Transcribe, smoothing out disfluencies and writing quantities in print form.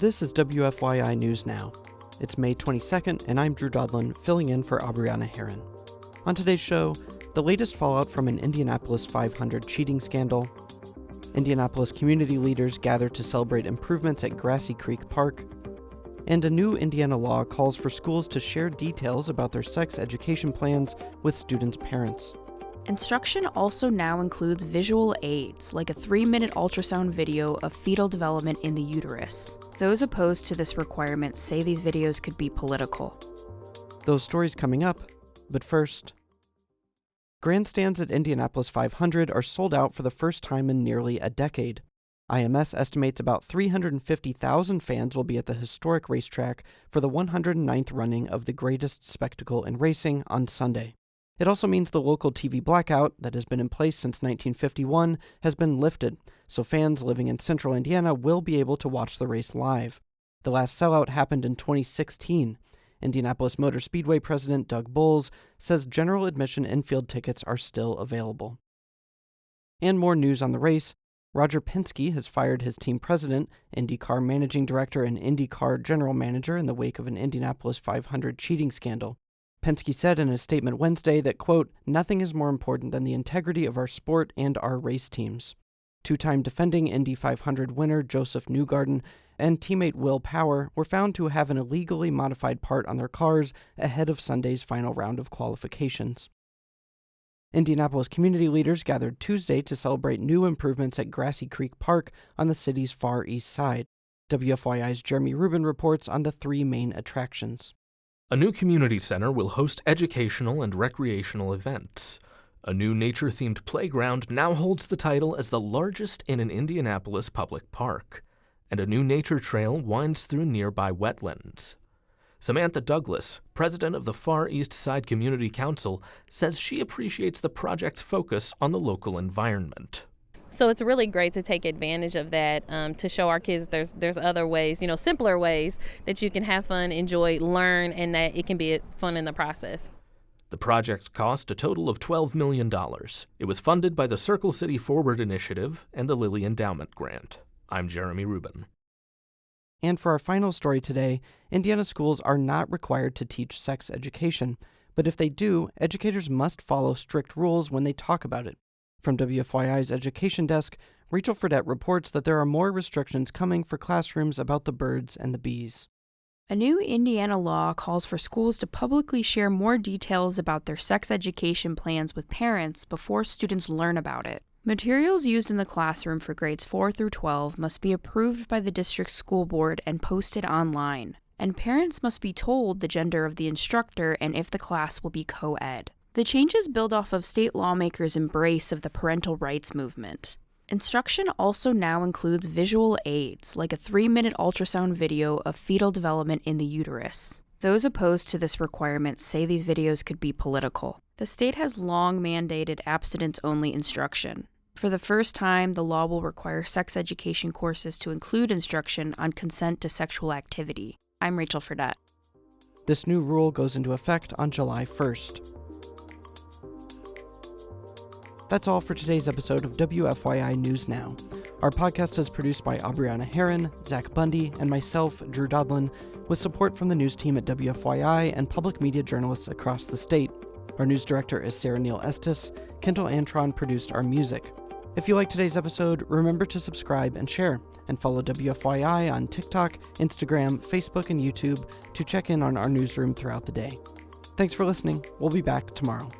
This is WFYI News Now. It's May 22nd, and I'm Drew Daudelin, filling in for Abriana Herron. On today's show, the latest fallout from an Indianapolis 500 cheating scandal, Indianapolis community leaders gather to celebrate improvements at Grassy Creek Park, and a new Indiana law calls for schools to share details about their sex education plans with students' parents. Instruction also now includes visual aids, like a 3-minute ultrasound video of fetal development in the uterus. Those opposed to this requirement say these videos could be political. Those stories coming up, but first. Grandstands at Indianapolis 500 are sold out for the first time in nearly a decade. IMS estimates about 350,000 fans will be at the historic racetrack for the 109th running of the greatest spectacle in racing on Sunday. It also means the local TV blackout that has been in place since 1951 has been lifted, so fans living in central Indiana will be able to watch the race live. The last sellout happened in 2016. Indianapolis Motor Speedway President Doug Bowles says general admission infield tickets are still available. And more news on the race. Roger Penske has fired his team president, IndyCar managing director, and IndyCar general manager in the wake of an Indianapolis 500 cheating scandal. Penske said in a statement Wednesday that, quote, "Nothing is more important than the integrity of our sport and our race teams." Two-time defending Indy 500 winner Joseph Newgarden and teammate Will Power were found to have an illegally modified part on their cars ahead of Sunday's final round of qualifications. Indianapolis community leaders gathered Tuesday to celebrate new improvements at Grassy Creek Park on the city's far east side. WFYI's Jeremy Rubin reports on the three main attractions. A new community center will host educational and recreational events. A new nature-themed playground now holds the title as the largest in an Indianapolis public park. And a new nature trail winds through nearby wetlands. Samantha Douglas, president of the Far East Side Community Council, says she appreciates the project's focus on the local environment. So it's really great to take advantage of that, to show our kids there's other ways, simpler ways that you can have fun, enjoy, learn, and that it can be fun in the process. The project cost a total of $12 million. It was funded by the Circle City Forward Initiative and the Lilly Endowment Grant. I'm Jeremy Rubin. And for our final story today, Indiana schools are not required to teach sex education, but if they do, educators must follow strict rules when they talk about it. From WFYI's Education Desk, Rachel Fredette reports that there are more restrictions coming for classrooms about the birds and the bees. A new Indiana law calls for schools to publicly share more details about their sex education plans with parents before students learn about it. Materials used in the classroom for grades 4 through 12 must be approved by the district's school board and posted online. And parents must be told the gender of the instructor and if the class will be co-ed. The changes build off of state lawmakers' embrace of the parental rights movement. Instruction also now includes visual aids, like a 3-minute ultrasound video of fetal development in the uterus. Those opposed to this requirement say these videos could be political. The state has long mandated abstinence-only instruction. For the first time, the law will require sex education courses to include instruction on consent to sexual activity. I'm Rachel Fredette. This new rule goes into effect on July 1st. That's all for today's episode of WFYI News Now. Our podcast is produced by Abriana Herron, Zach Bundy, and myself, Drew Daudelin, with support from the news team at WFYI and public media journalists across the state. Our news director is Sarah Neal-Estes. Kendall Antron produced our music. If you like today's episode, remember to subscribe and share, and follow WFYI on TikTok, Instagram, Facebook, and YouTube to check in on our newsroom throughout the day. Thanks for listening. We'll be back tomorrow.